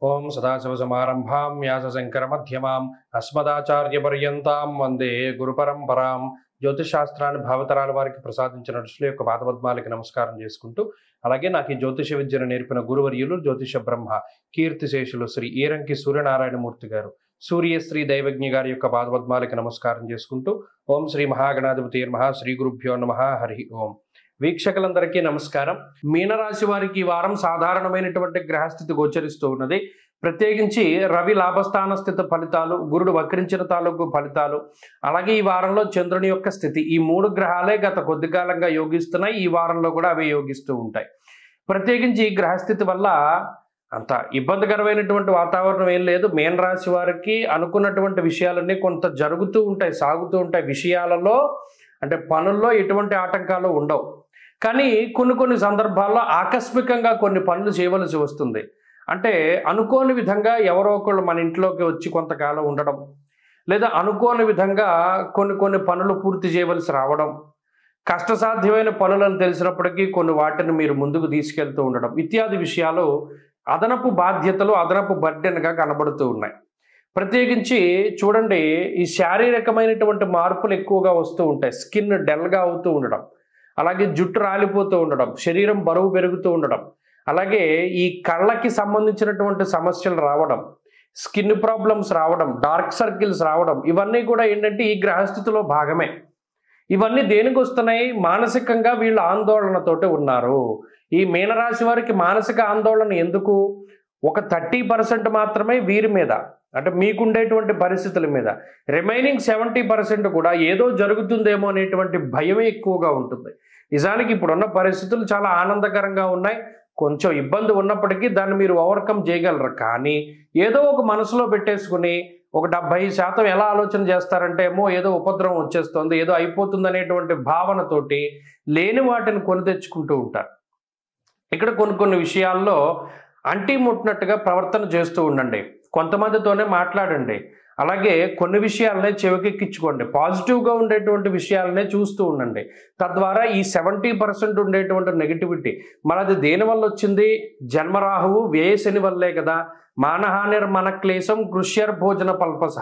ఓం సదాశివసమారంభాం వ్యాసశంకరమధ్యమాం అస్మదాచార్యపర్యంతాం వందే గురుపరంపరాం. జ్యోతిషాస్త్రాన్ని భావతరాల వారికి ప్రసాదించిన ఋషుల యొక్క పాదపద్మాలకి నమస్కారం చేసుకుంటూ, అలాగే నాకు ఈ జ్యోతిష విద్యను నేర్పిన గురువర్యులు జ్యోతిష బ్రహ్మ కీర్తిశేషులు శ్రీ ఈరంకి సూర్యనారాయణమూర్తి గారు, సూర్యశ్రీ దైవజ్ఞ గారి యొక్క పాదపద్మాలకి నమస్కారం చేసుకుంటూ, ఓం శ్రీ మహాగణాధిపతి నమః, శ్రీ గురుభ్యో నమః, హరి ఓం. వీక్షకులందరికీ నమస్కారం. మీనరాశి వారికి ఈ వారం సాధారణమైనటువంటి గ్రహస్థితి గోచరిస్తూ ఉన్నది. ప్రత్యేకించి రవి లాభస్థాన స్థితి ఫలితాలు, గురుడు వక్రించిన తాలూకు ఫలితాలు, అలాగే ఈ వారంలో చంద్రుని యొక్క స్థితి, ఈ మూడు గ్రహాలే గత కొద్ది కాలంగా యోగిస్తున్నాయి. ఈ వారంలో కూడా అవి యోగిస్తూ ఉంటాయి. ప్రత్యేకించి ఈ గ్రహస్థితి వల్ల అంత ఇబ్బందికరమైనటువంటి వాతావరణం ఏం లేదు. మీనరాశి వారికి అనుకున్నటువంటి విషయాలన్నీ కొంత జరుగుతూ ఉంటాయి, సాగుతూ ఉంటాయి. విషయాలలో అంటే పనుల్లో ఎటువంటి ఆటంకాలు ఉండవు. కానీ కొన్ని సందర్భాల్లో ఆకస్మికంగా కొన్ని పనులు చేయవలసి వస్తుంది. అంటే అనుకోని విధంగా ఎవరో ఒకళ్ళు మన ఇంట్లోకి వచ్చి కొంతకాలం ఉండడం, లేదా అనుకోని విధంగా కొన్ని పనులు పూర్తి చేయవలసి రావడం, కష్టసాధ్యమైన పనులను తెలిసినప్పటికీ కొన్ని వాటిని మీరు ముందుకు తీసుకెళ్తూ ఉండడం ఇత్యాది విషయాలు అదనపు బాధ్యతలు, అదనపు బర్డెన్గా కనబడుతూ ఉన్నాయి. ప్రత్యేకించి చూడండి, ఈ శారీరకమైనటువంటి మార్పులు ఎక్కువగా వస్తూ ఉంటాయి. స్కిన్ డల్గా అవుతూ ఉండడం, అలాగే జుట్టు రాలిపోతూ ఉండడం, శరీరం బరువు పెరుగుతూ ఉండడం, అలాగే ఈ కళ్ళకి సంబంధించినటువంటి సమస్యలు రావడం, స్కిన్ ప్రాబ్లమ్స్ రావడం, డార్క్ సర్కిల్స్ రావడం, ఇవన్నీ కూడా ఏంటంటే ఈ గ్రహస్థితిలో భాగమే. ఇవన్నీ దేనికి వస్తున్నాయి? మానసికంగా వీళ్ళు ఆందోళనతోటి ఉన్నారు. ఈ మీనరాశి వారికి మానసిక ఆందోళన ఎందుకు? ఒక 30% మాత్రమే వీరి మీద, అంటే మీకుండేటువంటి పరిస్థితుల మీద. రిమైనింగ్ 70% కూడా ఏదో జరుగుతుందేమో అనేటువంటి భయమే ఎక్కువగా ఉంటుంది. నిజానికి ఇప్పుడున్న పరిస్థితులు చాలా ఆనందకరంగా ఉన్నాయి. కొంచెం ఇబ్బంది ఉన్నప్పటికీ దాన్ని మీరు ఓవర్కమ్ చేయగలరు. కానీ ఏదో ఒక మనసులో పెట్టేసుకుని ఒక 70% ఎలా ఆలోచన చేస్తారంటే, ఏమో ఏదో ఉపద్రవం వచ్చేస్తుంది, ఏదో అయిపోతుంది అనేటువంటి భావనతోటి లేని వాటిని కొని తెచ్చుకుంటూ ఉంటారు. ఇక్కడ కొన్ని విషయాల్లో అంటీ ముట్టినట్టుగా ప్రవర్తన చేస్తూ ఉండండి. కొంతమందితోనే మాట్లాడండి. అలాగే కొన్ని విషయాలనే చెవికెక్కించుకోండి. పాజిటివ్గా ఉండేటువంటి విషయాలనే చూస్తూ ఉండండి. తద్వారా ఈ 70% ఉండేటువంటి నెగిటివిటీ మనది దేనివల్ల వచ్చింది? జన్మరాహువు వ్యయశని వల్లే కదా. మానహానిర్మన క్లేశం కృష్యర్ భోజన పల్పస.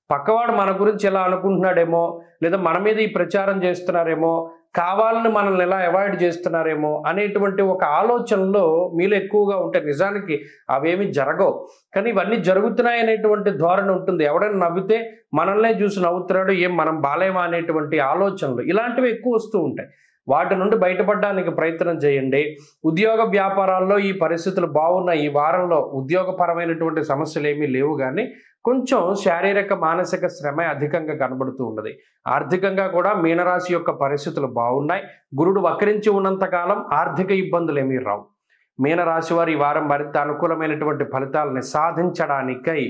పక్కవాడు మన గురించి ఎలా అనుకుంటున్నాడేమో, లేదా మన మీద ఈ ప్రచారం చేస్తున్నారేమో, కావాలని మనల్ని ఎలా అవాయిడ్ చేస్తున్నారేమో అనేటువంటి ఒక ఆలోచనలో మీలో ఎక్కువగా ఉంటే నిజానికి అవేమి జరగవు. కానీ ఇవన్నీ జరుగుతున్నాయి అనేటువంటి ధోరణి ఉంటుంది. ఎవడైనా నవ్వితే మనల్నే చూసి నవ్వుతున్నాడు, ఏం మనం బాలేమా అనేటువంటి ఆలోచనలు ఇలాంటివి ఎక్కువ వస్తూ ఉంటాయి. వాటి నుండి బయటపడడానికి ప్రయత్నం చేయండి. ఉద్యోగ వ్యాపారాల్లో ఈ పరిస్థితులు బాగున్నాయి. ఈ వారంలో ఉద్యోగపరమైనటువంటి సమస్యలు ఏమీ లేవు, కానీ కొంచెం శారీరక మానసిక శ్రమ అధికంగా కనబడుతూ ఉన్నది. ఆర్థికంగా కూడా మీనరాశి యొక్క పరిస్థితులు బాగున్నాయి. గురుడు వక్రించి ఉన్నంతకాలం ఆర్థిక ఇబ్బందులు ఏమీ రావు. మీనరాశి వారు ఈ వారం మరింత అనుకూలమైనటువంటి ఫలితాలని సాధించడానికై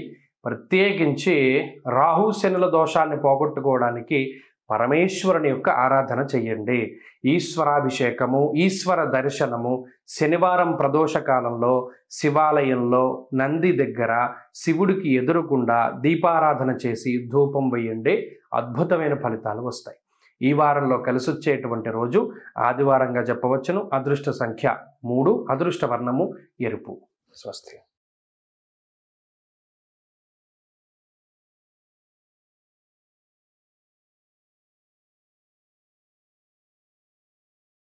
ప్రత్యేకించి రాహు శనుల దోషాన్ని పోగొట్టుకోవడానికి పరమేశ్వరుని యొక్క ఆరాధన చెయ్యండి. ఈశ్వరాభిషేకము, ఈశ్వర దర్శనము, శనివారం ప్రదోషకాలంలో శివాలయంలో నంది దగ్గర శివుడికి ఎదురుకుండా దీపారాధన చేసి ధూపం వేయండి. అద్భుతమైన ఫలితాలు వస్తాయి. ఈ వారంలో కలిసొచ్చేటువంటి రోజు ఆదివారంగా చెప్పవచ్చును. అదృష్ట సంఖ్య 3, అదృష్ట వర్ణము ఎరుపు. స్వస్తి.